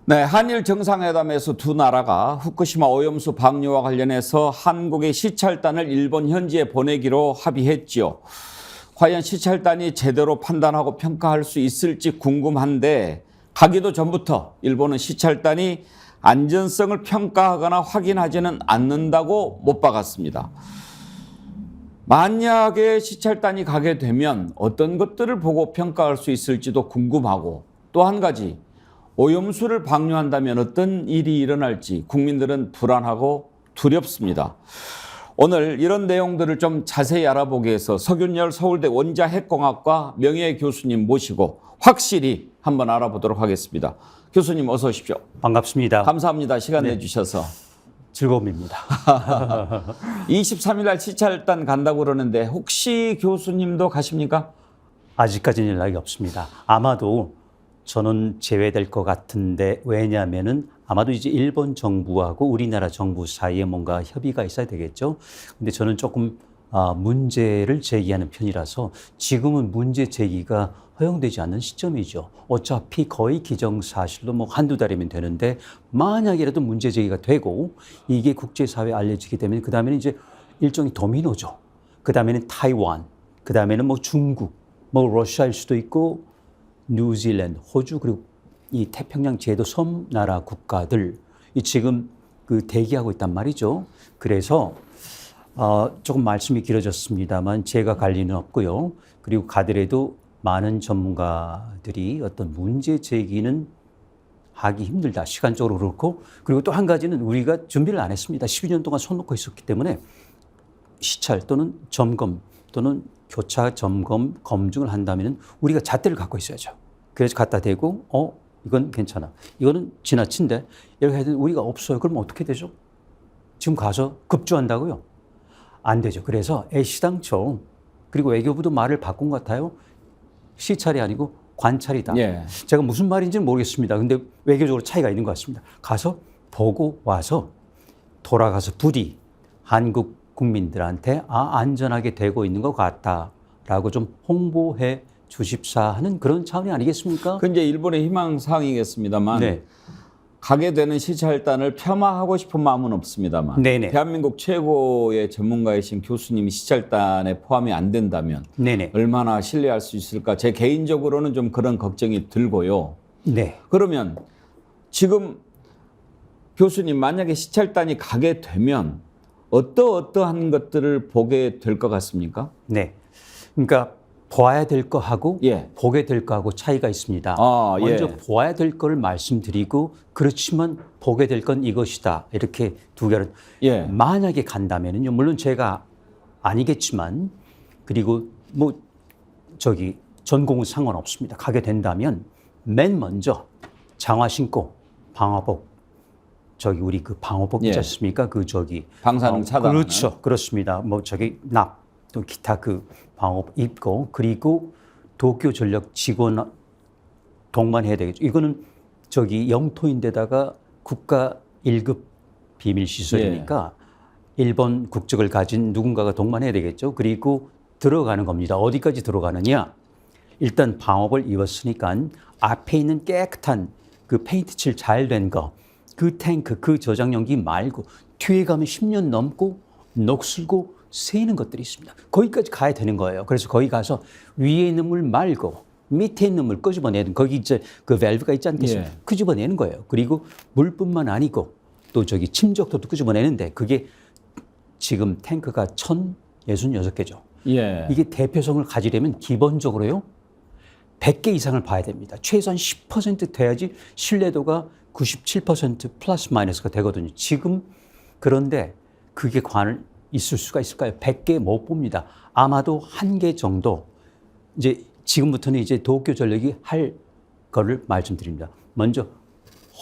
네, 한일 정상회담에서 두 나라가 후쿠시마 오염수 방류와 관련해서 한국의 시찰단을 일본 현지에 보내기로 합의했지요. 과연 시찰단이 제대로 판단하고 평가할 수 있을지 궁금한데 가기도 전부터 일본은 시찰단이 안전성을 평가하거나 확인하지는 않는다고 못 박았습니다. 만약에 시찰단이 가게 되면 어떤 것들을 보고 평가할 수 있을지도 궁금하고 또 한 가지 오염수를 방류한다면 어떤 일이 일어날지 국민들은 불안하고 두렵습니다. 오늘 이런 내용들을 좀 자세히 알아보기 위해서 서균열 서울대 원자핵공학과 명예 교수님 모시고 확실히 한번 알아보도록 하겠습니다. 교수님 어서 오십시오. 반갑습니다. 감사합니다. 시간 내주셔서. 즐거움입니다. 23일 날 시찰단 간다고 그러는데 혹시 교수님도 가십니까? 아직까지는 연락이 없습니다. 아마도 저는 제외될 것 같은데 왜냐하면은 아마도 이제 일본 정부하고 우리나라 정부 사이에 뭔가 협의가 있어야 되겠죠. 근데 저는 조금 문제를 제기하는 편이라서 지금은 문제 제기가 허용되지 않는 시점이죠. 어차피 거의 기정사실로 뭐 한두 달이면 되는데 만약이라도 문제 제기가 되고 이게 국제사회에 알려지게 되면 그 다음에는 이제 일종의 도미노죠. 그 다음에는 타이완, 그 다음에는 뭐 중국, 뭐 러시아일 수도 있고 뉴질랜드, 호주 그리고 이 태평양 제도 섬나라 국가들 이 지금 그 대기하고 있단 말이죠. 그래서 조금 말씀이 길어졌습니다만 제가 갈 리는 없고요. 그리고 가더라도 많은 전문가들이 어떤 문제 제기는 하기 힘들다. 시간적으로 그렇고 그리고 또 한 가지는 우리가 준비를 안 했습니다. 12년 동안 손 놓고 있었기 때문에 시찰 또는 점검 또는 교차 점검 검증을 한다면 우리가 잣대를 갖고 있어야죠. 그래서 갖다 대고 이건 괜찮아. 이거는 지나친데 이렇게 해도 우리가 없어요. 그러면 어떻게 되죠? 지금 가서 급조한다고요? 안 되죠. 그래서 애시당초 그리고 외교부도 말을 바꾼 것 같아요. 시찰이 아니고 관찰이다. 예. 제가 무슨 말인지는 모르겠습니다. 근데 외교적으로 차이가 있는 것 같습니다. 가서 보고 와서 돌아가서 부디 한국 국민들한테 안전하게 되고 있는 것 같다라고 좀 홍보해 주십사 하는 그런 차원이 아니겠습니까? 그 이제 일본의 희망사항이겠습니다만 네. 가게 되는 시찰단을 폄하하고 싶은 마음은 없습니다만 네네. 대한민국 최고의 전문가이신 교수님이 시찰단에 포함이 안 된다면 네네. 얼마나 신뢰할 수 있을까? 제 개인적으로는 좀 그런 걱정이 들고요. 네. 그러면 지금 교수님 만약에 시찰단이 가게 되면 어떠한 것들을 보게 될 것 같습니까? 네. 그러니까 보아야 될 거하고 예. 보게 될 거하고 차이가 있습니다. 먼저 예. 보아야 될 거를 말씀드리고 그렇지만 보게 될 건 이것이다. 이렇게 두 개를 예. 만약에 간다면은요. 물론 제가 아니겠지만 그리고 뭐 전공은 상관없습니다. 가게 된다면 맨 먼저 장화 신고 방화복 우리 그 방호복 있지 않습니까? 방사능 차단. 그렇죠. 그렇습니다. 뭐 또 기타 그 방호복 입고 그리고 도쿄 전력 직원 동반해야 되겠죠. 이거는 영토인데다가 국가 1급 비밀 시설이니까 일본 국적을 가진 누군가가 동반해야 되겠죠. 그리고 들어가는 겁니다. 어디까지 들어가느냐? 일단 방호복을 입었으니까 앞에 있는 깨끗한 그 페인트 칠 잘 된 거, 그 탱크, 그 저장용기 말고 뒤에 가면 10년 넘고 녹슬고 새는 것들이 있습니다. 거기까지 가야 되는 거예요. 그래서 거기 가서 위에 있는 물 말고 밑에 있는 물 끄집어내는 거기 이제 그 밸브가 있지 않겠습니까? 끄집어내는 거예요. 그리고 물뿐만 아니고 또 침적도도 끄집어내는데 그게 지금 탱크가 1,066개죠. 예. 이게 대표성을 가지려면 기본적으로요. 100개 이상을 봐야 됩니다. 최소한 10% 돼야지 신뢰도가 97% 플러스 마이너스가 되거든요. 지금 그런데 그게 있을 수가 있을까요? 100개 못 봅니다. 아마도 1개 정도 이제 지금부터는 이제 도쿄 전력이 할 거를 말씀드립니다. 먼저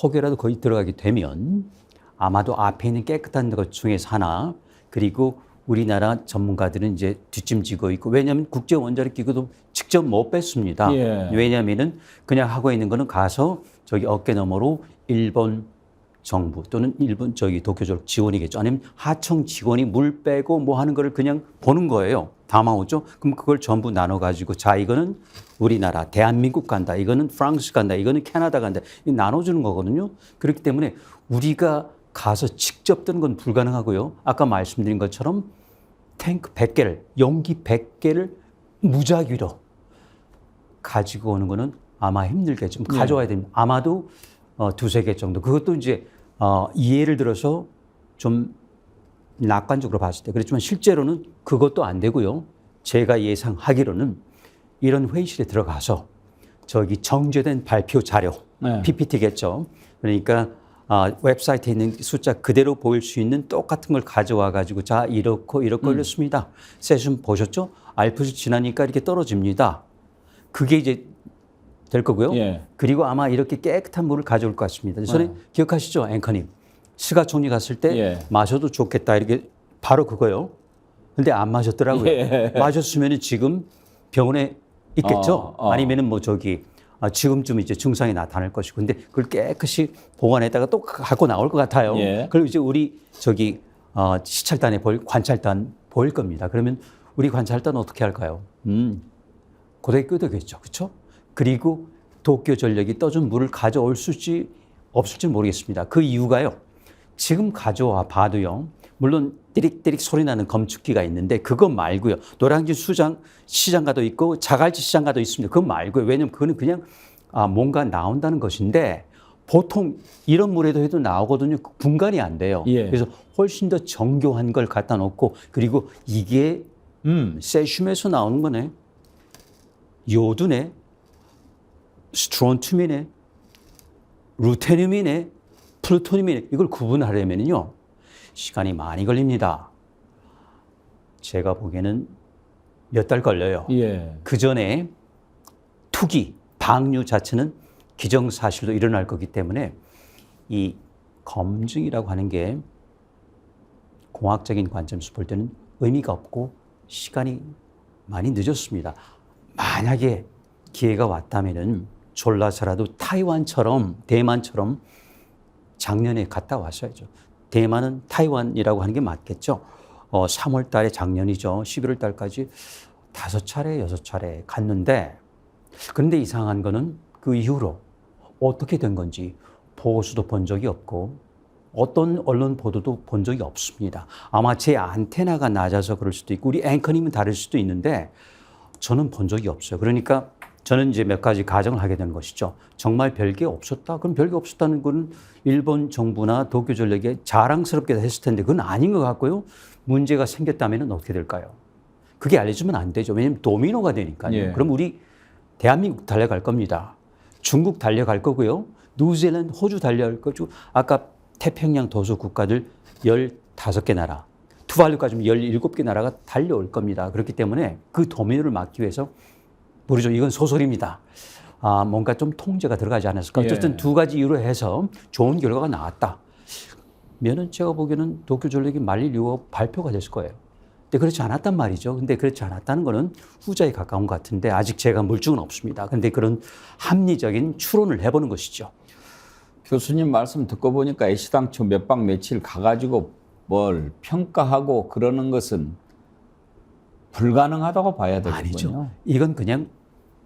혹여라도 거기 들어가게 되면 아마도 앞에 있는 깨끗한 것 중에서 하나 그리고 우리나라 전문가들은 이제 뒷짐지고 있고 왜냐하면 국제원자력기구도 직접 못 뺐습니다. 왜냐하면은 그냥 하고 있는 거는 가서 어깨 너머로 일본 정부 또는 일본 도쿄 전력 지원이겠죠. 아니면 하청 직원이 물 빼고 뭐 하는 거를 그냥 보는 거예요. 담아오죠. 그럼 그걸 전부 나눠가지고 자 이거는 우리나라 대한민국 간다. 이거는 프랑스 간다. 이거는 캐나다 간다. 이 나눠주는 거거든요. 그렇기 때문에 우리가 가서 직접 뜨는 건 불가능하고요. 아까 말씀드린 것처럼 탱크 100개를 용기 100개를 무작위로 가지고 오는 거는 아마 힘들겠죠. 가져와야 됩니다. 아마도 두세 개 정도. 그것도 이제 예를 들어서 좀 낙관적으로 봤을 때 그렇지만 실제로는 그것도 안 되고요. 제가 예상하기로는 이런 회의실에 들어가서 저기 정제된 발표 자료, 네. PPT겠죠. 그러니까 웹사이트에 있는 숫자 그대로 보일 수 있는 똑같은 걸 가져와 가지고 자 이렇고 이렇습니다. 세션 보셨죠? 알프스 지나니까 이렇게 떨어집니다. 그게 이제 될 거고요. 예. 그리고 아마 이렇게 깨끗한 물을 가져올 것 같습니다. 전에 기억하시죠, 앵커님? 스가 총리 갔을 때 예. 마셔도 좋겠다 이렇게 바로 그거요. 근데 안 마셨더라고요. 예. 마셨으면 지금 병원에 있겠죠. 아니면은 뭐 저기 지금쯤 이제 증상이 나타날 것이고, 근데 그걸 깨끗이 보관했다가 또 갖고 나올 것 같아요. 예. 그리고 이제 우리 저기 시찰단에 관찰단 보일 겁니다. 그러면 우리 관찰단 어떻게 할까요? 고데기 끄덕이겠죠, 그렇죠? 그리고 도쿄 전력이 떠준 물을 가져올 수지 없을지 모르겠습니다. 그 이유가요. 지금 가져와 봐도요. 물론 띠릭띠릭 소리 나는 검축기가 있는데 그거 말고요. 노량진 시장가도 있고 자갈치 시장가도 있습니다. 그거 말고요. 왜냐하면 그거는 그냥 뭔가 나온다는 것인데 보통 이런 물에도 해도 나오거든요. 분간이 안 돼요. 예. 그래서 훨씬 더 정교한 걸 갖다 놓고 그리고 이게 세슘에서 나오는 거네. 요드네. 스트론튬이네. 루테늄이네. 플루토늄이네. 이걸 구분하려면요. 시간이 많이 걸립니다. 제가 보기에는 몇 달 걸려요. 예. 그 전에 투기, 방류 자체는 기정사실로 일어날 거기 때문에 이 검증이라고 하는 게 공학적인 관점에서 볼 때는 의미가 없고 시간이 많이 늦었습니다. 만약에 기회가 왔다면은 졸라서라도 타이완처럼 대만처럼 작년에 갔다 왔어야죠. 대만은 타이완이라고 하는 게 맞겠죠. 3월 달에 작년이죠. 11월 달까지 5차례, 6차례 갔는데 그런데 이상한 거는 그 이후로 어떻게 된 건지 보고서도 본 적이 없고 어떤 언론 보도도 본 적이 없습니다. 아마 제 안테나가 낮아서 그럴 수도 있고 우리 앵커님은 다를 수도 있는데 저는 본 적이 없어요. 그러니까 저는 이제 몇 가지 가정을 하게 되는 것이죠. 정말 별게 없었다? 그럼 별게 없었다는 건 일본 정부나 도쿄 전력이 자랑스럽게 했을 텐데 그건 아닌 것 같고요. 문제가 생겼다면 어떻게 될까요? 그게 알려주면 안 되죠. 왜냐하면 도미노가 되니까요. 예. 그럼 우리 대한민국 달려갈 겁니다. 중국 달려갈 거고요. 뉴질랜드, 호주 달려갈 거죠. 아까 태평양 도서 국가들 15개 나라, 투발루까지 17개 나라가 달려올 겁니다. 그렇기 때문에 그 도미노를 막기 위해서 모르죠. 이건 소설입니다. 뭔가 좀 통제가 들어가지 않았을까. 어쨌든 예. 두 가지 이유로 해서 좋은 결과가 나왔다. 면은 제가 보기에는 도쿄 전력이 말릴 이유가 발표가 됐을 거예요. 근데 그렇지 않았단 말이죠. 근데 그렇지 않았다는 거는 후자에 가까운 것 같은데 아직 제가 물증은 없습니다. 근데 그런 합리적인 추론을 해보는 것이죠. 교수님 말씀 듣고 보니까 애시당초 몇 박 며칠 가가지고 뭘 평가하고 그러는 것은 불가능하다고 봐야 되겠군요. 아니죠. 이건 그냥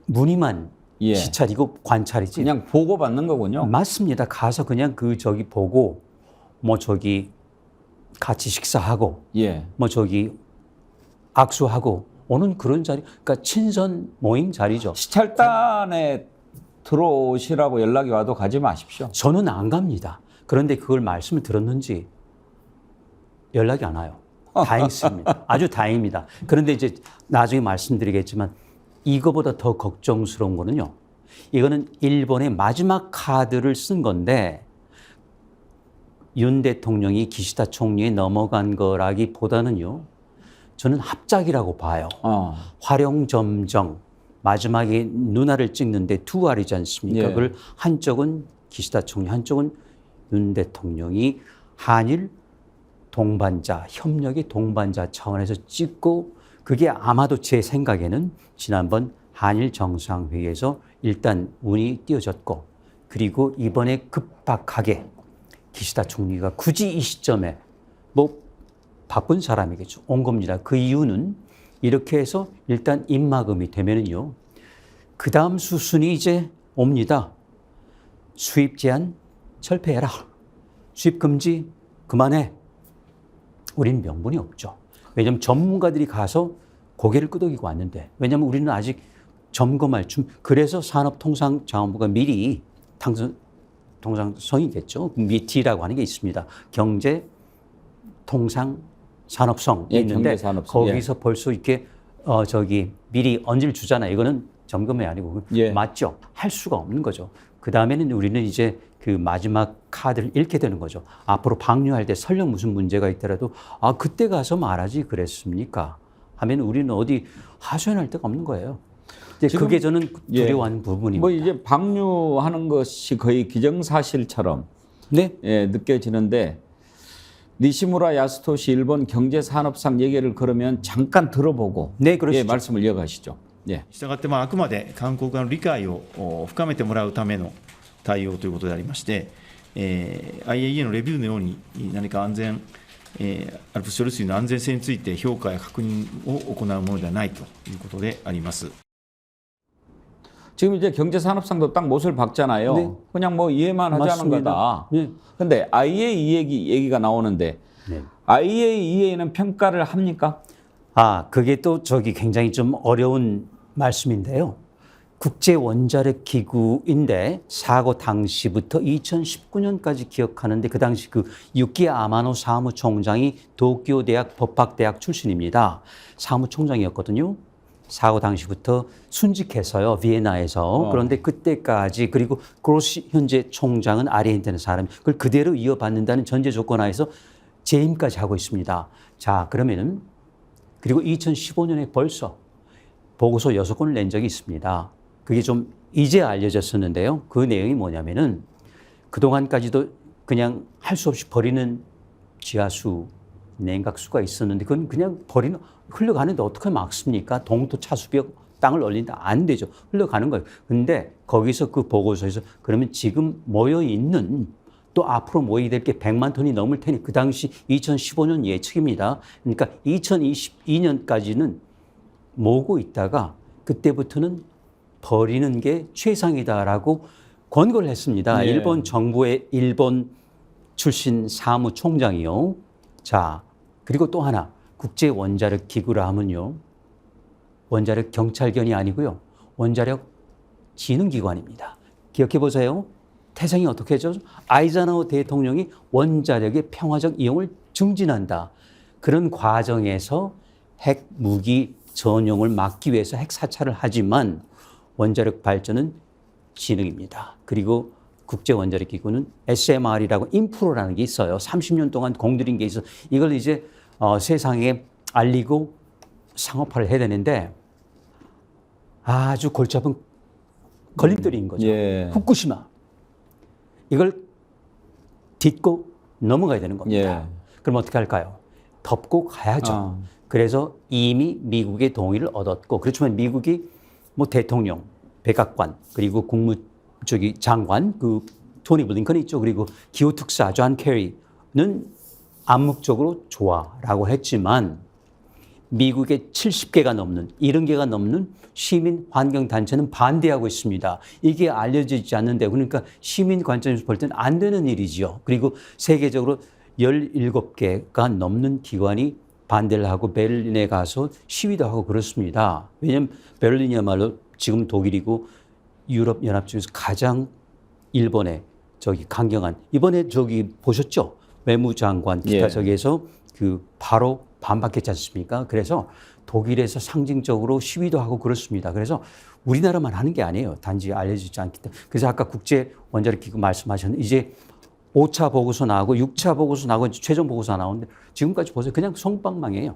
무늬만 예. 시찰이고 관찰이지. 그냥 보고받는 거군요. 맞습니다. 가서 그냥 그 저기 보고 뭐 저기 같이 식사하고 예. 뭐 저기 악수하고 오는 그런 자리. 그러니까 친선 모임 자리죠. 시찰단에 들어오시라고 연락이 와도 가지 마십시오. 저는 안 갑니다. 그런데 그걸 말씀을 들었는지 연락이 안 와요. 다행입니다. 아주 다행입니다. 그런데 이제 나중에 말씀드리겠지만 이거보다 더 걱정스러운 거는요. 이거는 일본의 마지막 카드를 쓴 건데 윤 대통령이 기시다 총리에 넘어간 거라기보다는요. 저는 합작이라고 봐요. 활용점정 마지막에 누나를 찍는데 두 알이지 않습니까? 예. 그걸 한쪽은 기시다 총리, 한쪽은 윤 대통령이 한일 동반자, 협력의 동반자 차원에서 찍고 그게 아마도 제 생각에는 지난번 한일 정상회의에서 일단 운이 띄어졌고 그리고 이번에 급박하게 기시다 총리가 굳이 이 시점에 뭐 바쁜 사람이겠죠. 온 겁니다. 그 이유는 이렇게 해서 일단 입막음이 되면은요. 그 다음 수순이 이제 옵니다. 수입 제한 철폐해라. 수입 금지 그만해. 우리는 명분이 없죠. 왜냐하면 전문가들이 가서 고개를 끄덕이고 왔는데, 왜냐하면 우리는 아직 점검할 중. 그래서 산업통상자원부가 미리 통상성이겠죠. 미티라고 하는 게 있습니다. 경제, 통상, 산업성 예, 있는데 경제산업성, 거기서 벌써 이렇게 미리 언질 주잖아요. 이거는 점검이 아니고 예. 맞죠. 할 수가 없는 거죠. 그 다음에는 우리는 이제 그 마지막 카드를 잃게 되는 거죠. 앞으로 방류할 때 설령 무슨 문제가 있더라도 그때 가서 말하지 그랬습니까? 하면 우리는 어디 하소연할 데가 없는 거예요. 이제 그게 저는 두려워하는 부분입니다. 뭐 이제 방류하는 것이 거의 기정사실처럼 네. 예, 느껴지는데 니시무라 야스토시 일본 경제산업상 얘기를 그러면 잠깐 들어보고 네, 그러시죠. 예, 말씀을 이어가시죠. 예. したがって、あくまで韓国側の理解を深めてもらうための対応ということでありまして、IAEA のレビューのように何か安全、アルプス処理水の安全性について評価や確認を行うものではないということであります。 지금 이제 경제산업상도 딱 못을 박잖아요. 네. 그냥 뭐 이해만 하자는 맞습니다. 거다. 네. 근데 IAEA 얘기가 나오는데 네. IAEA는 평가를 합니까? 그게 또 굉장히 좀 어려운 말씀인데요. 국제원자력기구인데 사고 당시부터 2019년까지 기억하는데 그 당시 그 유키 아마노 사무총장이 도쿄 대학 법학대학 출신입니다. 사무총장이었거든요. 사고 당시부터 순직해서요, 비엔나에서. 그런데 그때까지, 그리고 그로시 현재 총장은 아래에 있는 사람이 그걸 그대로 이어받는다는 전제 조건 하에서 재임까지 하고 있습니다. 자, 그러면은, 그리고 2015년에 벌써 보고서 6건을 낸 적이 있습니다. 그게 좀 이제 알려졌었는데요. 그 내용이 뭐냐면은 그동안까지도 그냥 할 수 없이 버리는 지하수, 냉각수가 있었는데 그건 그냥 흘러가는데 어떻게 막습니까? 동토 차수벽 땅을 얼린다. 안 되죠. 흘러가는 거예요. 근데 거기서 그 보고서에서 그러면 지금 모여 있는 또 앞으로 모이게 될 게 100만 톤이 넘을 테니 그 당시 2015년 예측입니다. 그러니까 2022년까지는 모으고 있다가 그때부터는 버리는 게 최상이다라고 권고를 했습니다. 예. 일본 정부의 일본 출신 사무총장이요. 자, 그리고 또 하나 국제원자력 기구라 하면요. 원자력 경찰견이 아니고요. 원자력 진흥기관입니다. 기억해 보세요. 태생이 어떻게 하죠? 아이자나워 대통령이 원자력의 평화적 이용을 증진한다. 그런 과정에서 핵 무기 전용을 막기 위해서 핵 사찰을 하지만 원자력 발전은 진흥입니다. 그리고 국제원자력기구는 SMR이라고 인프로라는 게 있어요. 30년 동안 공들인 게 있어. 이걸 이제 세상에 알리고 상업화를 해야 되는데 아주 골치 아픈 걸림돌인 거죠. 예. 후쿠시마. 이걸 딛고 넘어가야 되는 겁니다. 예. 그럼 어떻게 할까요? 덮고 가야죠. 그래서 이미 미국의 동의를 얻었고, 그렇지만 미국이 뭐 대통령, 백악관, 그리고 장관, 그 토니 블링컨이 있죠. 그리고 기후특사 존 케리는 암묵적으로 좋아라고 했지만 미국의 70개가 넘는, 70개가 넘는 시민 환경단체는 반대하고 있습니다. 이게 알려지지 않는데, 그러니까 시민 관점에서 볼 때는 안 되는 일이지요. 그리고 세계적으로 17개가 넘는 기관이 반대를 하고 베를린에 가서 시위도 하고 그렇습니다. 왜냐하면 베를린이야말로 지금 독일이고 유럽 연합 중에서 가장 일본에 강경한, 이번에 보셨죠? 외무장관 기타 예. 저기에서 그 바로 반박했지 않습니까? 그래서 독일에서 상징적으로 시위도 하고 그렇습니다. 그래서 우리나라만 하는 게 아니에요. 단지 알려지지 않기 때문에. 그래서 아까 국제원자력기구 말씀하셨는데 이제 5차 보고서 나오고 6차 보고서 나오고 최종 보고서 나오는데 지금까지 보세요. 그냥 솜방망이에요.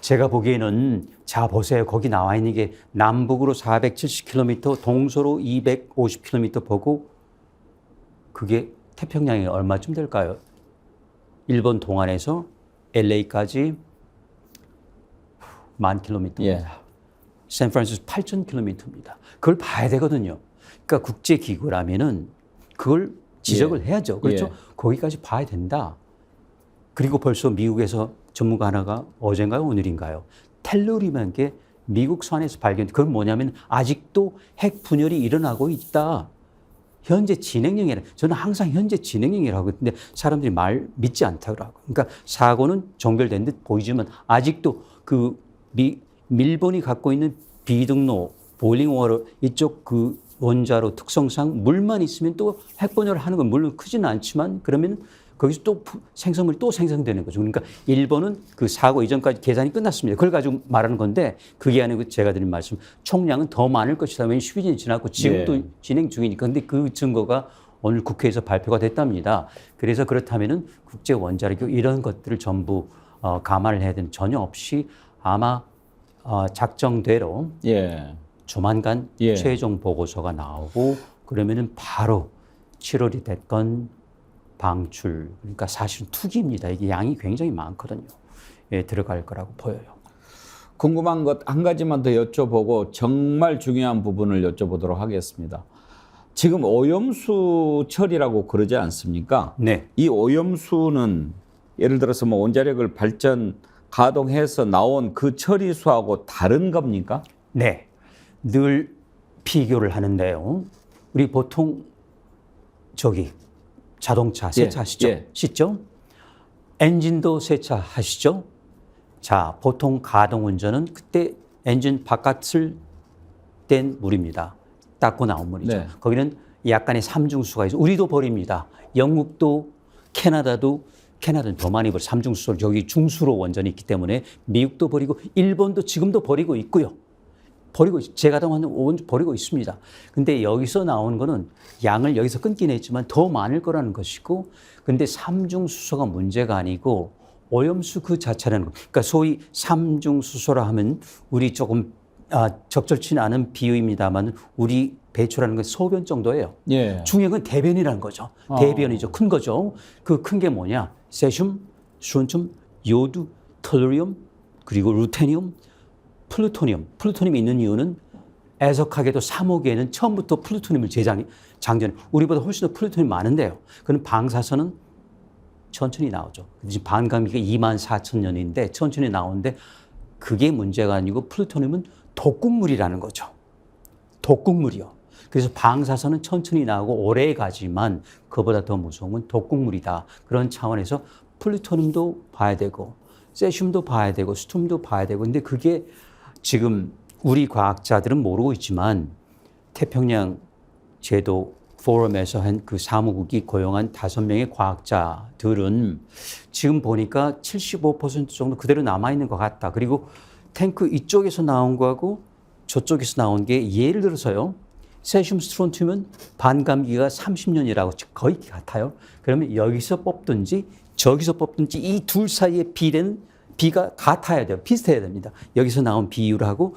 제가 보기에는 자 보세요. 거기 나와 있는 게 남북으로 470km, 동서로 250km 보고 그게 태평양에 얼마쯤 될까요? 일본 동안에서 LA까지 10,000km입니다. 예. 샌프란시스코 8,000km입니다. 그걸 봐야 되거든요. 그러니까 국제기구라면은 그걸 지적을 해야죠. 그렇죠? 예. 거기까지 봐야 된다. 그리고 벌써 미국에서 전문가 하나가 어젠가요? 오늘인가요? 텔루리라는 게 미국 산에서 발견. 그건 뭐냐면 아직도 핵 분열이 일어나고 있다. 현재 진행형이라. 저는 항상 현재 진행형이라고 했는데 사람들이 말 믿지 않더라고요. 그러니까 사고는 종결된 듯 보이지만 아직도 그 일본이 갖고 있는 비등로, 보일링워터 이쪽 그 원자로 특성상 물만 있으면 또 핵분열을 하는 건 물론 크지는 않지만 그러면 거기서 또 생성물이 또 생성되는 거죠. 그러니까 일본은 그 사고 이전까지 계산이 끝났습니다. 그걸 가지고 말하는 건데 그게 아니고 제가 드린 말씀 총량은 더 많을 것이다. 왜냐하면 12년이 지났고 지금도 진행 중이니까. 근데 그 증거가 오늘 국회에서 발표가 됐답니다. 그래서 그렇다면은 국제 원자력 이런 것들을 전부 감안을 해야 되는 전혀 없이 아마 작정대로 조만간 최종 보고서가 나오고 그러면은 바로 7월이 됐건 방출, 그러니까 사실은 투기입니다. 이게 양이 굉장히 많거든요. 들어갈 거라고 보여요. 궁금한 것 한 가지만 더 여쭤보고 정말 중요한 부분을 여쭤보도록 하겠습니다. 지금 오염수 처리라고 그러지 않습니까? 네. 이 오염수는 예를 들어서 뭐 원자력을 가동해서 나온 그 처리수하고 다른 겁니까? 네. 늘 비교를 하는데요. 우리 보통 자동차 세차하시죠? 씻죠? 엔진도 세차하시죠? 자, 보통 가동운전은 그때 엔진 바깥을 뗀 물입니다. 닦고 나온 물이죠. 네. 거기는 약간의 삼중수가 있어요. 우리도 버립니다. 영국도 캐나다는 더 많이 버려요. 삼중수를 여기 중수로 원전이 있기 때문에 미국도 버리고 일본도 지금도 버리고 있고요. 재가동하는 원전 버리고 있습니다. 근데 여기서 나오는 거는 양을 여기서 끊긴 했지만 더 많을 거라는 것이고 근데 삼중수소가 문제가 아니고 오염수 그 자체라는 거. 그러니까 소위 삼중수소라 하면 우리 조금 적절치는 않은 비유입니다만 우리 배출하는 건 소변 정도예요. 중요한 건 대변이라는 거죠. 대변이죠. 큰 거죠. 그 큰 게 뭐냐. 세슘, 스론튬, 요드, 텔루리움, 그리고 루테늄, 플루토늄이 있는 이유는 애석하게도 3호기에는 처음부터 플루토늄을 장전해. 우리보다 훨씬 더 플루토늄이 많은데요. 그는 방사선은 천천히 나오죠. 지금 반감기가 24,000년인데 천천히 나오는데 그게 문제가 아니고 플루토늄은 독극물이라는 거죠. 독극물이요. 그래서 방사선은 천천히 나오고 오래 가지만 그보다 더 무서운 건 독극물이다. 그런 차원에서 플루토늄도 봐야 되고 세슘도 봐야 되고 스톰도 봐야 되고 근데 그게 지금 우리 과학자들은 모르고 있지만 태평양 제도 포럼에서 한 그 사무국이 고용한 5명의 과학자들은 지금 보니까 75% 정도 그대로 남아있는 것 같다. 그리고 탱크 이쪽에서 나온 거하고 저쪽에서 나온 게 예를 들어서요. 세슘 스트론튬은 반감기가 30년이라고 거의 같아요. 그러면 여기서 뽑든지 저기서 뽑든지 이 둘 사이의 비가 같아야 돼요. 비슷해야 됩니다. 여기서 나온 비율하고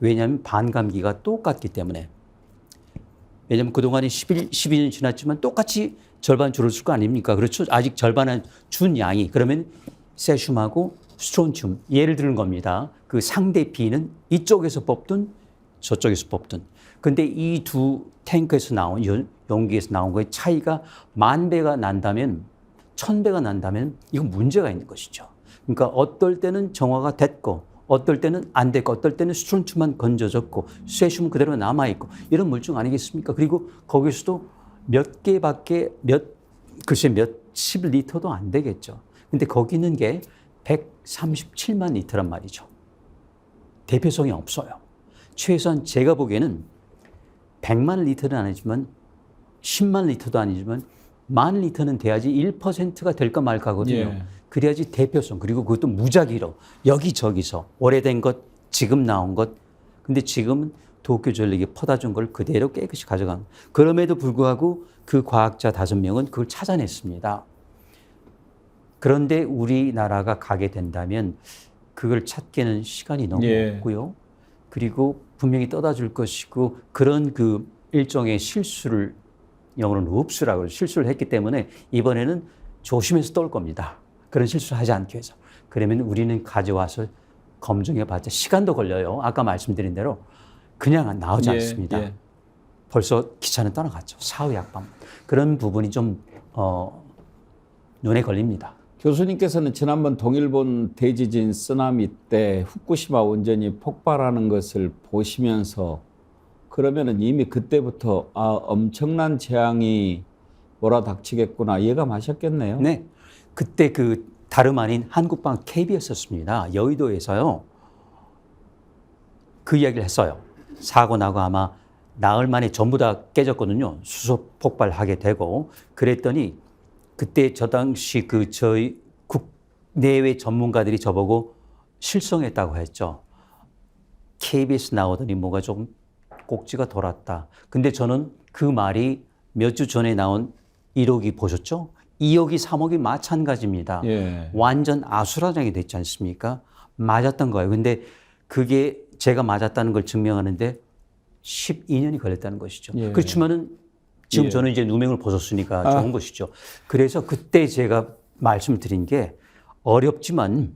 왜냐하면 반감기가 똑같기 때문에. 왜냐하면 그동안에 12년 지났지만 똑같이 절반 줄었을 거 아닙니까? 그렇죠? 아직 절반은 준 양이. 그러면 세슘하고 스트론튬 예를 드는 겁니다. 그 상대 비는 이쪽에서 뽑든 저쪽에서 뽑든. 근데 이 두 탱크에서 나온 용기에서 나온 거의 차이가 10,000배가 난다면 1,000배가 난다면 이건 문제가 있는 것이죠. 그러니까 어떨 때는 정화가 됐고 어떨 때는 안 됐고 어떨 때는 스트론튬만 건져졌고 세슘은 그대로 남아있고 이런 물질 아니겠습니까? 그리고 거기서도 몇 개밖에 몇십 리터도 안 되겠죠. 근데 거기 있는 게 137만 리터란 말이죠. 대표성이 없어요. 최소한 제가 보기에는 100만 리터는 아니지만 10만 리터도 아니지만 10,000리터는 돼야지 1%가 될까 말까 하거든요. 그래야지 대표성 그리고 그것도 무작위로 여기저기서 오래된 것 지금 나온 것 근데 지금은 도쿄전력이 퍼다 준 걸 그대로 깨끗이 가져간 그럼에도 불구하고 그 과학자 5명은 그걸 찾아냈습니다. 그런데 우리나라가 가게 된다면 그걸 찾기에는 시간이 너무 없고요. 그리고 분명히 떠다 줄 것이고 그런 그 일종의 실수를 영어로는 흡수라고 실수를 했기 때문에 이번에는 조심해서 떠올 겁니다. 그런 실수를 하지 않기 위해서. 그러면 우리는 가져와서 검증해 봤자 시간도 걸려요. 아까 말씀드린 대로 그냥 나오지 않습니다. 벌써 기차는 떠나갔죠. 사후 약방. 그런 부분이 좀 눈에 걸립니다. 교수님께서는 지난번 동일본 대지진 쓰나미 때 후쿠시마 원전이 폭발하는 것을 보시면서 그러면은 이미 그때부터 엄청난 재앙이 몰아닥치겠구나 예감하셨겠네요. 네. 그때 그 다름 아닌 한국방 KBS였습니다. 여의도에서요. 그 이야기를 했어요. 사고 나고 아마 나흘 만에 전부 다 깨졌거든요. 수소 폭발하게 되고 그랬더니 그때 저 당시 그 저희 국내외 전문가들이 저보고 실성했다고 했죠. KBS 나오더니 뭐가 좀 꼭지가 돌았다. 근데 저는 그 말이 몇 주 전에 나온 1억이 보셨죠? 2억이 3억이 마찬가지입니다. 예. 완전 아수라장이 됐지 않습니까? 맞았던 거예요. 근데 그게 제가 맞았다는 걸 증명하는데 12년이 걸렸다는 것이죠. 예. 그렇지만은 지금 예. 저는 이제 누명을 벗었으니까 좋은 것이죠. 그래서 그때 제가 말씀드린 게 어렵지만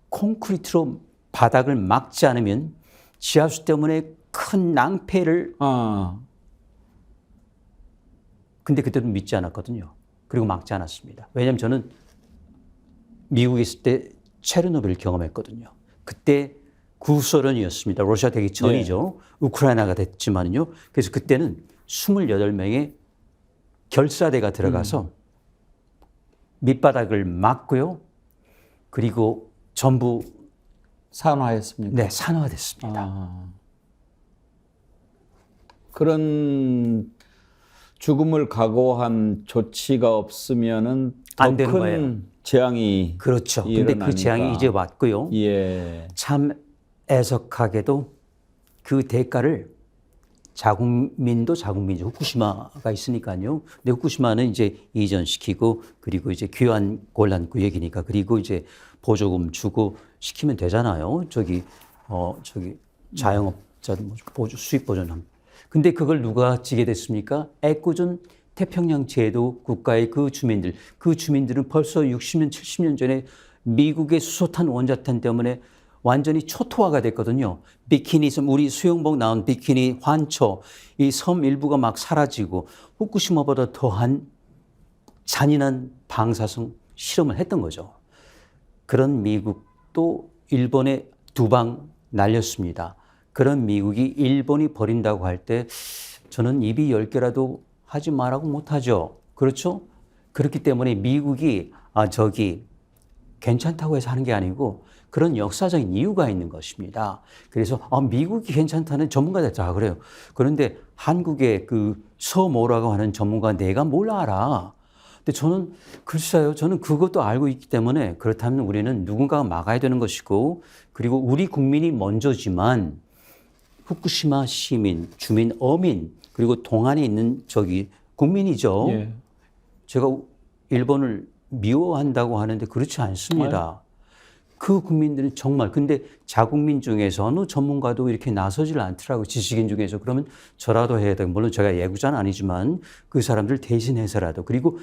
콘크리트로 바닥을 막지 않으면 지하수 때문에 큰 낭패를 근데 그때도 믿지 않았거든요. 그리고 막지 않았습니다. 왜냐하면 저는 미국에 있을 때 체르노빌을 경험했거든요. 그때 구소련이었습니다. 러시아 되기 전이죠. 우크라이나가 됐지만요. 그래서 그때는 28명의 결사대가 들어가서 밑바닥을 막고요. 그리고 전부 산화했습니까? 네, 산화됐습니다. 그런 죽음을 각오한 조치가 없으면은 안 더 되는 큰 거예요. 재앙이 그렇죠. 근데 일어나니까. 그 재앙이 이제 왔고요. 예. 참 애석하게도 그 대가를 자국민도 자국민이죠. 후쿠시마가 있으니까요. 근데 후쿠시마는 이제 이전시키고 그리고 이제 귀환 곤란 구역이니까 그리고 이제 보조금 주고 시키면 되잖아요. 저기 자영업자들 보조 수입 보전함. 근데 그걸 누가 지게 됐습니까? 애꿎은 태평양 제도 국가의 그 주민들은 벌써 60년, 70년 전에 미국의 수소탄 원자탄 때문에 완전히 초토화가 됐거든요. 비키니, 우리 수영복 나온 비키니, 환초, 이 섬 일부가 막 사라지고 후쿠시마보다 더한 잔인한 방사성 실험을 했던 거죠. 그런 미국도 일본에 두 방 날렸습니다. 그런 미국이 일본이 버린다고 할 때 저는 입이 10개라도 하지 말라고 못하죠. 그렇죠? 그렇기 때문에 미국이 괜찮다고 해서 하는 게 아니고 그런 역사적인 이유가 있는 것입니다. 그래서 미국이 괜찮다는 전문가들 다 그래요. 그런데 한국의 그 서모라고 하는 전문가 내가 뭘 알아? 근데 저는 글쎄요. 저는 그것도 알고 있기 때문에 그렇다면 우리는 누군가가 막아야 되는 것이고 그리고 우리 국민이 먼저지만 후쿠시마 시민, 주민, 어민 그리고 동안에 있는 국민이죠. 예. 제가 일본을 미워한다고 하는데 그렇지 않습니다. 그 국민들은 정말 근데 자국민 중에서 어느 전문가도 이렇게 나서질 않더라고요. 지식인 중에서 그러면 저라도 해야 되고 물론 제가 예구자는 아니지만 그 사람들 대신해서라도 그리고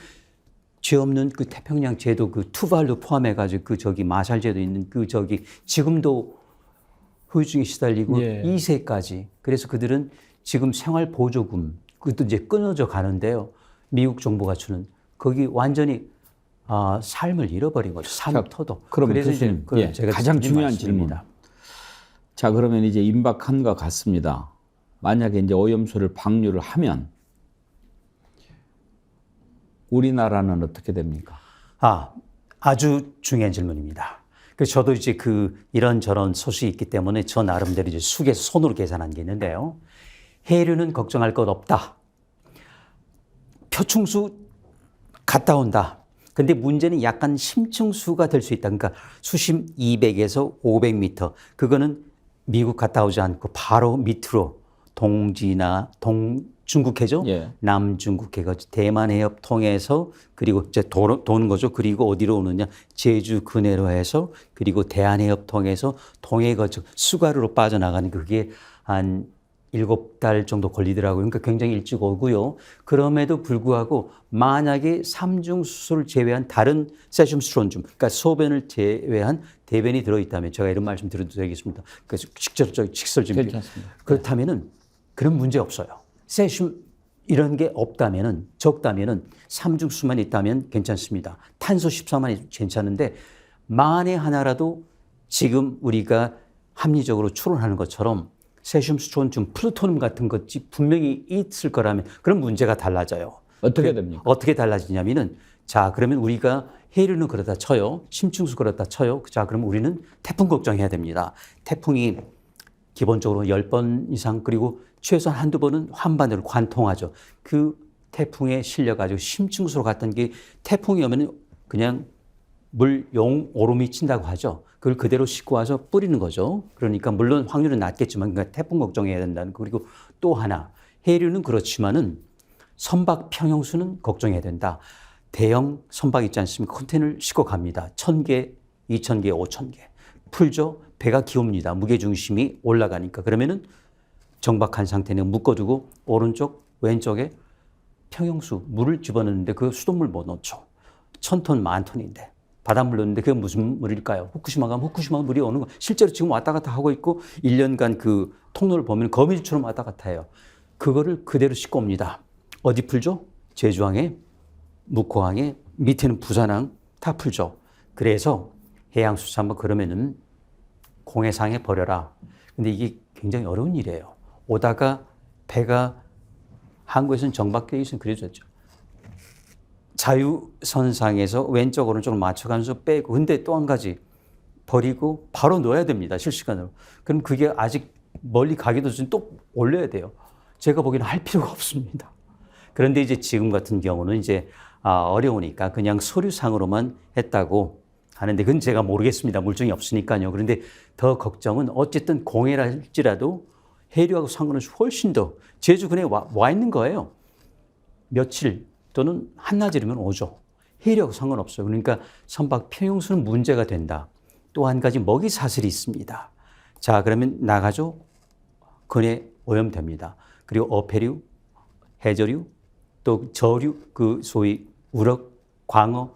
죄 없는 그 태평양 제도 그 투발도 포함해가지고 마샬 제도 있는 지금도 후유증에 시달리고 예. 2세까지 그래서 그들은 지금 생활 보조금 그것도 이제 끊어져 가는데요. 미국 정부가 주는 거기 완전히 삶을 잃어버린 거죠. 삶터도. 그럼 그래서 교수님, 이제 제가 가장 드린 중요한 말씀입니다. 질문. 자, 그러면 이제 임박한 것 같습니다. 만약에 이제 오염수를 방류를 하면 우리나라는 어떻게 됩니까? 아주 중요한 질문입니다. 그래서 저도 이제 이런저런 소식이 있기 때문에 저 나름대로 이제 숙에서 손으로 계산한 게 있는데요. 해류는 걱정할 것 없다. 표충수 갔다 온다. 근데 문제는 약간 심층수가 될 수 있다. 그러니까 수심 200에서 500m. 그거는 미국 갔다 오지 않고 바로 밑으로 중국해죠. 예. 남중국해가 대만 해협 통해서 그리고 이제 도는 거죠. 그리고 어디로 오느냐? 제주 근해로 해서 그리고 대한 해협 통해서 동해 거쳐 수가루로 빠져나가는 그게 한 7달 정도 걸리더라고요. 그러니까 굉장히 일찍 오고요. 그럼에도 불구하고 만약에 삼중수소를 제외한 다른 세슘 스트론줌, 그러니까 소변을 제외한 대변이 들어있다면 제가 이런 말씀 드려도 되겠습니다. 그래서 직설적인 괜찮습니다. 그렇다면은 그런 문제 없어요. 세슘 이런 게 없다면은, 적다면은 삼중수만 있다면 괜찮습니다. 탄소 14만이 괜찮은데 만에 하나라도 지금 우리가 합리적으로 추론하는 것처럼 세슘, 수촌중, 플루토늄 같은 것이 분명히 있을 거라면 그런 문제가 달라져요. 어떻게 됩니까? 어떻게 달라지냐면은 자, 그러면 우리가 해류는 그렇다 쳐요. 심층수 그렇다 쳐요. 자, 그럼 우리는 태풍 걱정해야 됩니다. 태풍이 기본적으로 10번 이상 그리고 최소한 한두 번은 환반으로 관통하죠. 그 태풍에 실려가지고 심층수로 갔던 게 태풍이 오면 그냥 물용 오름이 친다고 하죠. 그걸 그대로 싣고 와서 뿌리는 거죠. 그러니까 물론 확률은 낮겠지만 그러니까 태풍 걱정해야 된다는 거. 그리고 또 하나 해류는 그렇지만은 선박 평형수는 걱정해야 된다. 대형 선박 있지 않습니까? 컨테이너를 싣고 갑니다. 1,000개, 2,000개, 5,000개. 풀죠. 배가 기웁니다. 무게중심이 올라가니까. 그러면은 정박한 상태는 묶어두고 오른쪽, 왼쪽에 평형수 물을 집어넣는데 그 수돗물 못 넣죠. 1,000톤, 10,000톤인데. 바닷물 넣는데 그게 무슨 물일까요? 후쿠시마 가면 후쿠시마 물이 오는 거. 실제로 지금 왔다 갔다 하고 있고 1년간 그 통로를 보면 거미줄처럼 왔다 갔다 해요. 그거를 그대로 싣고 옵니다. 어디 풀죠? 제주항에, 묵호항에, 밑에는 부산항 다 풀죠. 그래서 해양수산부 그러면은 공해상에 버려라. 근데 이게 굉장히 어려운 일이에요. 오다가 배가 한국에서는 정박되어 있으면 그래졌죠. 자유선상에서 왼쪽 오른쪽을 맞춰가면서 빼고 근데 또 한 가지 버리고 바로 넣어야 됩니다. 실시간으로. 그럼 그게 아직 멀리 가기도 전에 또 올려야 돼요. 제가 보기에는 할 필요가 없습니다. 그런데 이제 지금 같은 경우는 이제 어려우니까 그냥 서류상으로만 했다고 하는데 그건 제가 모르겠습니다. 물증이 없으니까요. 그런데 더 걱정은 어쨌든 공해라 할지라도 해류하고 상관없이 훨씬 더 제주근해 와 있는 거예요. 며칠 또는 한낮이면 오죠. 해류하고 상관없어요. 그러니까 선박 평형수는 문제가 된다. 또 한 가지 먹이 사슬이 있습니다. 자, 그러면 나가죠. 근해 오염됩니다. 그리고 어패류, 해저류, 또 저류, 그 소위 우럭, 광어,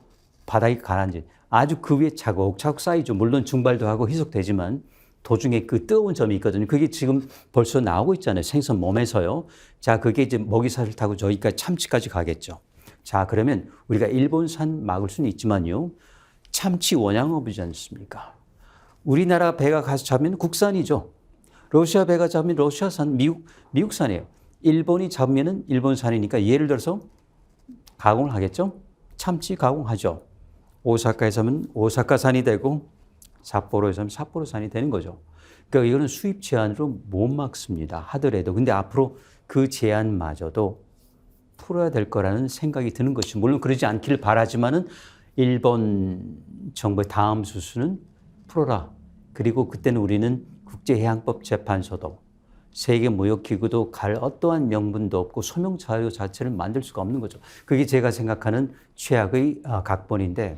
바닥이 가라앉은 아주 그 위에 차곡차곡 쌓이죠. 물론 증발도 하고 희석되지만 도중에 그 뜨거운 점이 있거든요. 그게 지금 벌써 나오고 있잖아요. 생선 몸에서요. 자, 그게 이제 먹이사슬 타고 저기까지 참치까지 가겠죠. 자, 그러면 우리가 일본산 막을 수는 있지만요. 참치 원양어부지 않습니까? 우리나라 배가 가서 잡으면 국산이죠. 러시아 배가 잡으면 러시아산, 미국산이에요. 일본이 잡으면 일본산이니까 예를 들어서 가공을 하겠죠. 참치 가공하죠. 오사카에서 하면 오사카산이 되고 삿포로에서 하면 삿포로산이 되는 거죠. 그러니까 이거는 수입 제한으로 못 막습니다. 하더라도. 근데 앞으로 그 제한마저도 풀어야 될 거라는 생각이 드는 것이 물론 그러지 않기를 바라지만은 일본 정부의 다음 수순은 풀어라. 그리고 그때는 우리는 국제해양법 재판소도 세계무역기구도 갈 어떠한 명분도 없고 소명 자료 자체를 만들 수가 없는 거죠. 그게 제가 생각하는 최악의 각본인데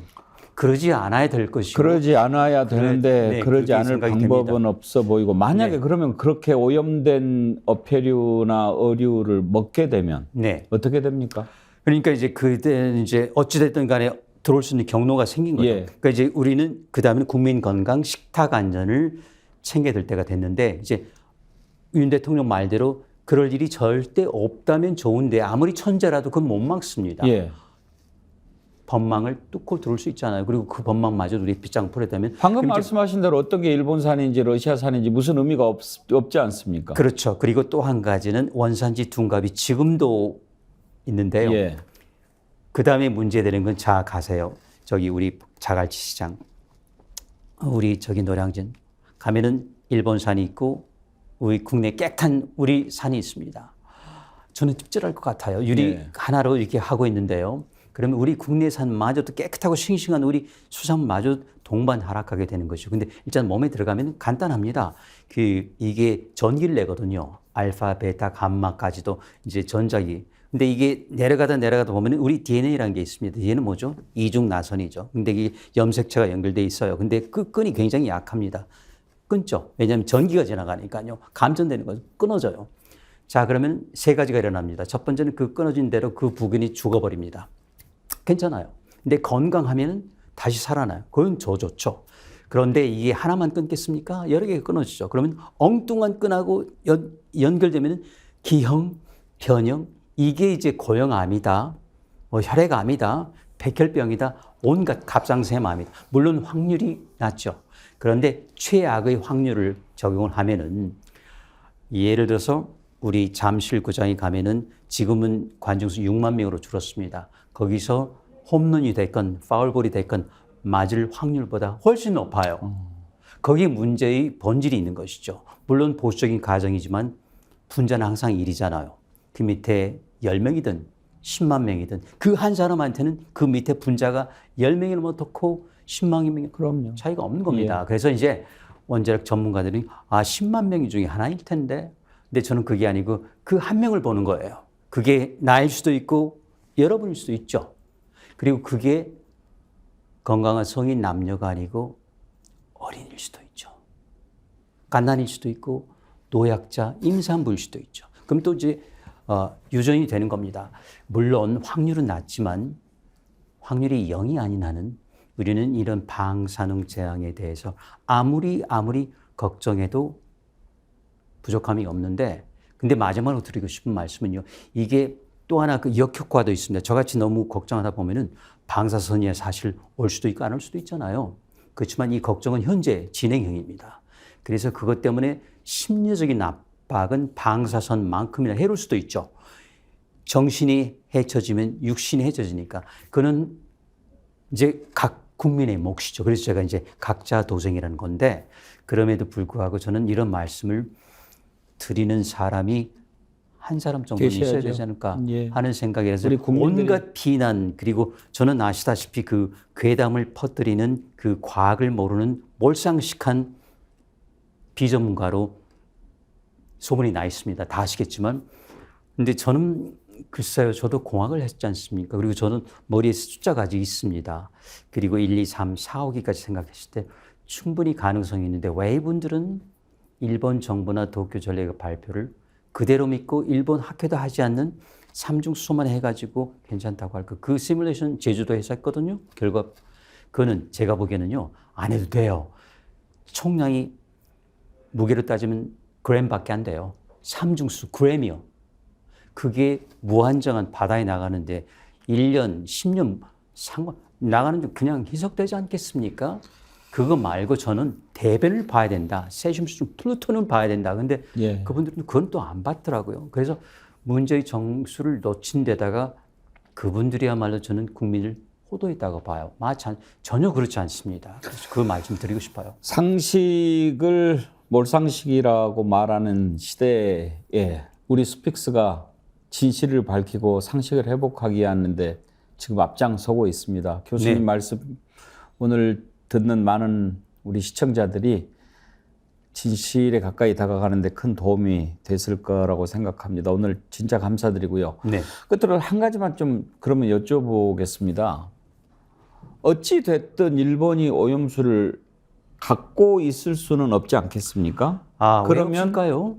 그러지 않아야 될 것이고 그러지 않아야 되는데 네, 그러지 그렇게 않을 생각이 방법은 됩니다. 없어 보이고 만약에 네. 그러면 그렇게 오염된 어패류나 어류를 먹게 되면 네. 어떻게 됩니까? 그러니까 이제 그때 이제 어찌됐든 간에 들어올 수 있는 경로가 생긴 거죠. 예. 그러니까 이제 우리는 그 다음에는 국민 건강, 식탁 안전을 챙겨야 될 때가 됐는데 이제 윤 대통령 말대로 그럴 일이 절대 없다면 좋은데 아무리 천재라도 그건 못 막습니다. 예. 법망을 뚫고 들어올 수 있잖아요. 그리고 그 법망마저 우리 빗장 풀어야되면 방금 말씀하신 대로 어떤 게 일본산인지 러시아산인지 무슨 의미가 없지 않습니까? 그렇죠. 그리고 또 한 가지는 원산지 둔갑이 지금도 있는데요. 예. 그 다음에 문제되는 건 자 가세요. 저기 우리 자갈치 시장, 우리 저기 노량진 가면은 일본산이 있고 우리 국내 깨끗한 우리 산이 있습니다. 저는 찝찝할 것 같아요. 유리 예. 하나로 이렇게 하고 있는데요. 그러면 우리 국내산마저도 깨끗하고 싱싱한 우리 수산마저 동반 하락하게 되는 것이죠. 근데 일단 몸에 들어가면 간단합니다. 이게 전기를 내거든요. 알파, 베타, 감마까지도 이제 전자기. 근데 이게 내려가다 보면 우리 DNA라는 게 있습니다. 얘는 뭐죠? 이중 나선이죠. 근데 이게 염색체가 연결돼 있어요. 근데 그 끈이 굉장히 약합니다. 끊죠. 왜냐하면 전기가 지나가니까요. 감전되는 거죠. 끊어져요. 자, 그러면 세 가지가 일어납니다. 첫 번째는 그 끊어진 대로 그 부근이 죽어버립니다. 괜찮아요. 근데 건강하면 다시 살아나요. 그건 좋죠. 그런데 이게 하나만 끊겠습니까? 여러 개가 끊어지죠. 그러면 엉뚱한 끈하고 연결되면 기형, 변형, 이게 이제 고형암이다, 뭐 혈액암이다, 백혈병이다, 온갖 갑상선암이다. 물론 확률이 낮죠. 그런데 최악의 확률을 적용을 하면은 예를 들어서 우리 잠실구장에 가면은 지금은 관중수 6만 명으로 줄었습니다. 거기서 홈런이 됐건 파울볼이 됐건 맞을 확률보다 훨씬 높아요. 거기에 문제의 본질이 있는 것이죠. 물론 보수적인 가정이지만 분자는 항상 1이잖아요. 그 밑에 10명이든 10만 명이든 그 한 사람한테는 그 밑에 분자가 10명이 넘어놓고 10만 명이 그럼요. 차이가 없는 겁니다. 그래서 이제 원자력 전문가들이 10만 명 중에 하나일 텐데, 근데 저는 그게 아니고 그 한 명을 보는 거예요. 그게 나일 수도 있고 여러분일 수도 있죠. 그리고 그게 건강한 성인 남녀가 아니고 어린일 수도 있죠. 갓난일 수도 있고 노약자, 임산부일 수도 있죠. 그럼 또 이제 유전이 되는 겁니다. 물론 확률은 낮지만 확률이 0이 아닌 한은 우리는 이런 방사능 재앙에 대해서 아무리 걱정해도 부족함이 없는데, 근데 마지막으로 드리고 싶은 말씀은요. 이게 또 하나 그 역효과도 있습니다. 저같이 너무 걱정하다 보면은 방사선이 사실 올 수도 있고 안 올 수도 있잖아요. 그렇지만 이 걱정은 현재 진행형입니다. 그래서 그것 때문에 심리적인 압박은 방사선만큼이나 해로울 수도 있죠. 정신이 해쳐지면 육신이 해쳐지니까 그는 이제 각 국민의 몫이죠. 그래서 제가 이제 각자 도생이라는 건데, 그럼에도 불구하고 저는 이런 말씀을 드리는 사람이 한 사람 정도는 있어야 되지 않을까 하는 생각이라서 온갖 비난, 그리고 저는 아시다시피 그 괴담을 퍼뜨리는 그 과학을 모르는 몰상식한 비전문가로 소문이 나 있습니다. 다 아시겠지만. 근데 저는 글쎄요, 저도 공학을 했지 않습니까? 그리고 저는 머리에 숫자가 아직 있습니다. 그리고 1, 2, 3, 4, 5기까지 생각했을 때 충분히 가능성이 있는데 왜 이분들은 일본 정부나 도쿄 전례가 발표를 그대로 믿고 일본 학회도 하지 않는 삼중수소만 해가지고 괜찮다고 할까? 그 시뮬레이션 제주도에서 했거든요. 결과 그거는 제가 보기에는요, 안 해도 돼요. 총량이 무게로 따지면 그램밖에 안 돼요. 삼중수 그램이요. 그게 무한정한 바다에 나가는데 1년, 10년 나가는데 그냥 희석되지 않겠습니까? 그거 말고 저는 대변을 봐야 된다. 세슘수, 플루톤은 봐야 된다. 근데 그분들은 그건 또 안 봤더라고요. 그래서 문제의 정수를 놓친 데다가 그분들이야말로 저는 국민을 호도했다고 봐요. 전혀 그렇지 않습니다. 그래서 그 말 좀 드리고 싶어요. 상식을 몰상식이라고 말하는 시대에 우리 스픽스가 진실을 밝히고 상식을 회복하기 위하는데 지금 앞장서고 있습니다. 교수님 말씀 오늘 듣는 많은 우리 시청자들이 진실에 가까이 다가가는데 큰 도움이 됐을 거라고 생각합니다. 오늘 진짜 감사드리고요. 끝으로 한 가지만 좀 그러면 여쭤보겠습니다. 어찌 됐든 일본이 오염수를 갖고 있을 수는 없지 않겠습니까? 그러면까요?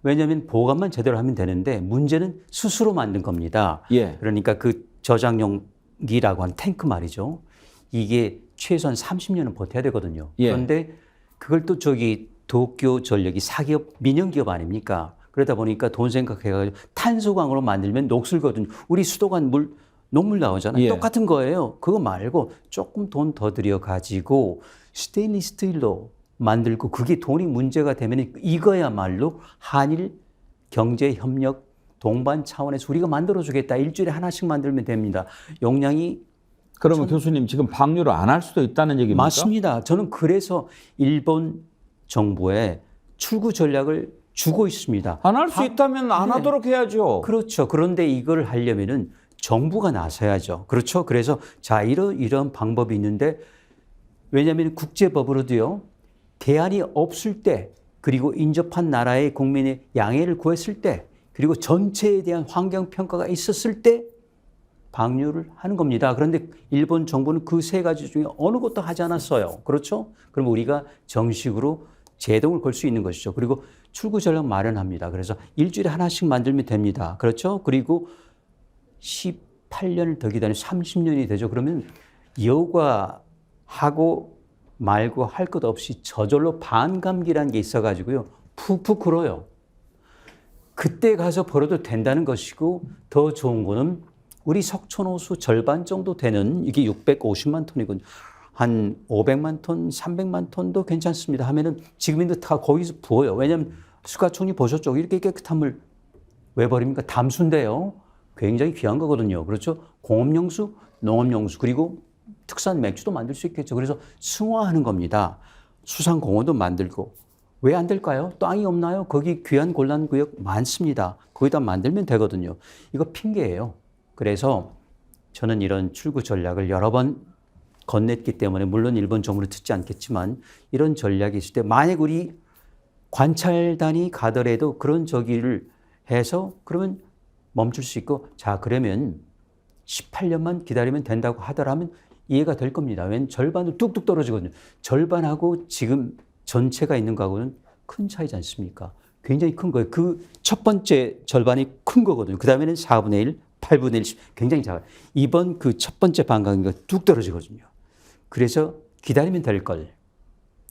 왜냐하면 보관만 제대로 하면 되는데 문제는 스스로 만든 겁니다. 그러니까 그 저장용기라고 한 탱크 말이죠. 이게 최소한 30년은 버텨야 되거든요. 그런데 그걸 또 도쿄 전력이 사기업, 민영기업 아닙니까? 그러다 보니까 돈 생각해가지고 탄소광으로 만들면 녹슬거든요. 우리 수도관 녹물 나오잖아요. 똑같은 거예요. 그거 말고 조금 돈 더 들여가지고 스테인리스 스틸로 만들고 그게 돈이 문제가 되면 이거야말로 한일 경제협력 동반 차원에서 우리가 만들어주겠다. 일주일에 하나씩 만들면 됩니다. 용량이 그러면 교수님 지금 방류를 안 할 수도 있다는 얘기입니까? 맞습니다. 저는 그래서 일본 정부에 출구 전략을 주고 있습니다. 안 할 수 있다면 안 하도록 해야죠. 그렇죠. 그런데 이걸 하려면은 정부가 나서야죠. 그렇죠. 그래서 이런 방법이 있는데, 왜냐하면 국제법으로도요, 대안이 없을 때, 그리고 인접한 나라의 국민의 양해를 구했을 때, 그리고 전체에 대한 환경평가가 있었을 때 방류를 하는 겁니다. 그런데 일본 정부는 그 세 가지 중에 어느 것도 하지 않았어요. 그렇죠? 그럼 우리가 정식으로 제동을 걸 수 있는 것이죠. 그리고 출구 전략 마련합니다. 그래서 일주일에 하나씩 만들면 됩니다. 그렇죠? 그리고 18년을 더 기다리면 30년이 되죠. 그러면 여과하고 말고 할 것 없이 저절로 반감기라는 게 있어가지고요. 푹푹 끓어요. 그때 가서 벌어도 된다는 것이고 더 좋은 거는 우리 석촌호수 절반 정도 되는 이게 650만 톤이거든요. 한 500만 톤, 300만 톤도 괜찮습니다 하면은 지금인데 다 거기서 부어요. 왜냐하면 수가촌이 보셨죠? 이렇게 깨끗한 물 왜 버립니까? 담수인데요. 굉장히 귀한 거거든요. 그렇죠? 공업용수, 농업용수 그리고 특산 맥주도 만들 수 있겠죠. 그래서 승화하는 겁니다. 수상공원도 만들고. 왜 안 될까요? 땅이 없나요? 거기 귀한 곤란구역 많습니다. 거기다 만들면 되거든요. 이거 핑계예요. 그래서 저는 이런 출구 전략을 여러 번 건넸기 때문에 물론 일본 정부는 듣지 않겠지만 이런 전략이 있을 때 만약 우리 관찰단이 가더라도 그런 저기를 해서 그러면 멈출 수 있고 자 그러면 18년만 기다리면 된다고 하더라면 이해가 될 겁니다. 왜냐하면 절반은 뚝뚝 떨어지거든요. 절반하고 지금 전체가 있는 거하고는 큰 차이지 않습니까? 굉장히 큰 거예요. 그 첫 번째 절반이 큰 거거든요. 그 다음에는 4분의 1, 8분의 1, 10 굉장히 작아요. 이번 그 첫 번째 반강이가 뚝 떨어지거든요. 그래서 기다리면 될 걸.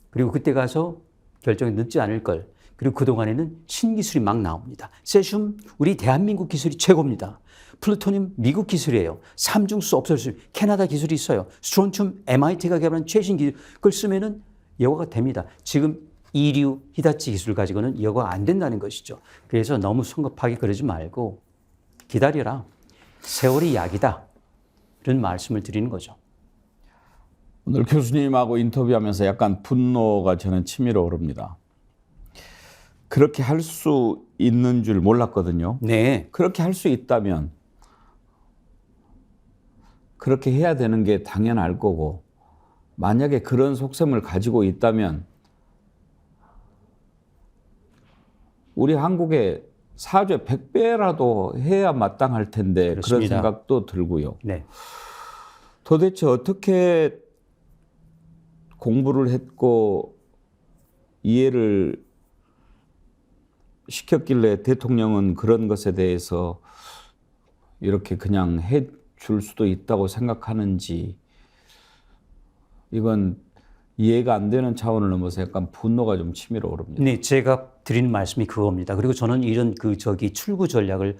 그리고 그때 가서 결정이 늦지 않을 걸. 그리고 그동안에는 신기술이 막 나옵니다. 세슘 우리 대한민국 기술이 최고입니다. 플루토늄 미국 기술이에요. 삼중수 없앨 캐나다 기술이 있어요. 스트론튬 MIT가 개발한 최신 기술. 그걸 쓰면은 여과가 됩니다. 지금 이류 히다치 기술 가지고는 여과가 안 된다는 것이죠. 그래서 너무 성급하게 그러지 말고 기다려라. 세월이 약이다. 이런 말씀을 드리는 거죠. 오늘 교수님하고 인터뷰하면서 약간 분노가 저는 치밀어 오릅니다. 그렇게 할 수 있는 줄 몰랐거든요. 네. 그렇게 할 수 있다면 그렇게 해야 되는 게 당연할 거고 만약에 그런 속셈을 가지고 있다면 우리 한국에 사죄 100배라도 해야 마땅할 텐데 그렇습니다. 그런 생각도 들고요. 네. 도대체 어떻게 공부를 했고 이해를 시켰길래 대통령은 그런 것에 대해서 이렇게 그냥 해 줄 수도 있다고 생각하는지 이건 이해가 안 되는 차원을 넘어서 약간 분노가 좀 치밀어 오릅니다. 네, 제가 드리는 말씀이 그겁니다. 그리고 저는 이런 출구 전략을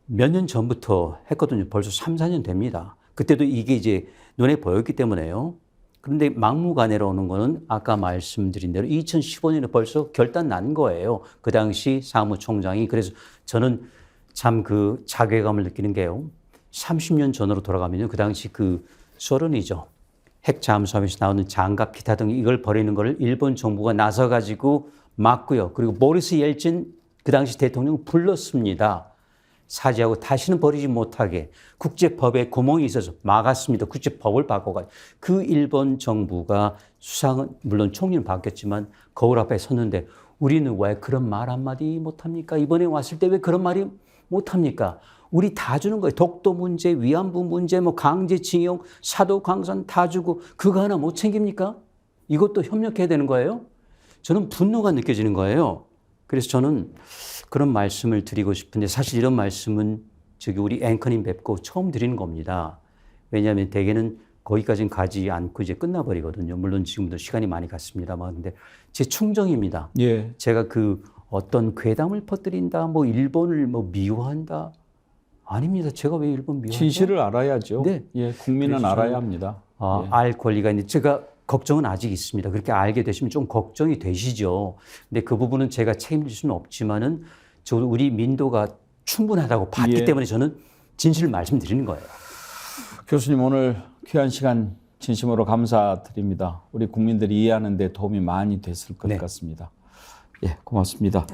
몇 년 전부터 했거든요. 벌써 3, 4년 됩니다. 그때도 이게 이제 눈에 보였기 때문에요. 그런데 막무가내로 오는 거는 아까 말씀드린 대로 2015년에 벌써 결단 난 거예요. 그 당시 사무총장이. 그래서 저는 참 그 자괴감을 느끼는 게요. 30년 전으로 돌아가면요. 그 당시 그 소련이죠. 핵 잠수함에서 나오는 장갑 기타 등 이걸 버리는 걸 일본 정부가 나서 가지고 막고요. 그리고 보리스 옐진 그 당시 대통령 불렀습니다. 사죄하고 다시는 버리지 못하게 국제법에 구멍이 있어서 막았습니다. 국제법을 바꿔가지고 그 일본 정부가 수상은 물론 총리는 바뀌었지만 거울 앞에 섰는데 우리는 왜 그런 말 한마디 못합니까? 이번에 왔을 때 왜 그런 말이 못합니까? 우리 다 주는 거예요. 독도 문제, 위안부 문제, 뭐 강제징용, 사도 광산 다 주고 그거 하나 못 챙깁니까? 이것도 협력해야 되는 거예요. 저는 분노가 느껴지는 거예요. 그래서 저는 그런 말씀을 드리고 싶은데 사실 이런 말씀은 우리 앵커님 뵙고 처음 드리는 겁니다. 왜냐하면 대개는 거기까지는 가지 않고 이제 끝나버리거든요. 물론 지금도 시간이 많이 갔습니다만. 근데 제 충정입니다. 예. 제가 그 어떤 괴담을 퍼뜨린다, 뭐 일본을 뭐 미워한다. 아닙니다. 제가 왜 일본 미워하죠? 진실을 알아야죠. 네. 예, 국민은 그래서 알아야 합니다. 예. 알 권리가 있는데 제가 걱정은 아직 있습니다. 그렇게 알게 되시면 좀 걱정이 되시죠. 근데 그 부분은 제가 책임질 수는 없지만은 우리 민도가 충분하다고 봤기 예. 때문에 저는 진실을 말씀드리는 거예요. 교수님 오늘 귀한 시간 진심으로 감사드립니다. 우리 국민들이 이해하는 데 도움이 많이 됐을 것 네. 같습니다. 예, 고맙습니다.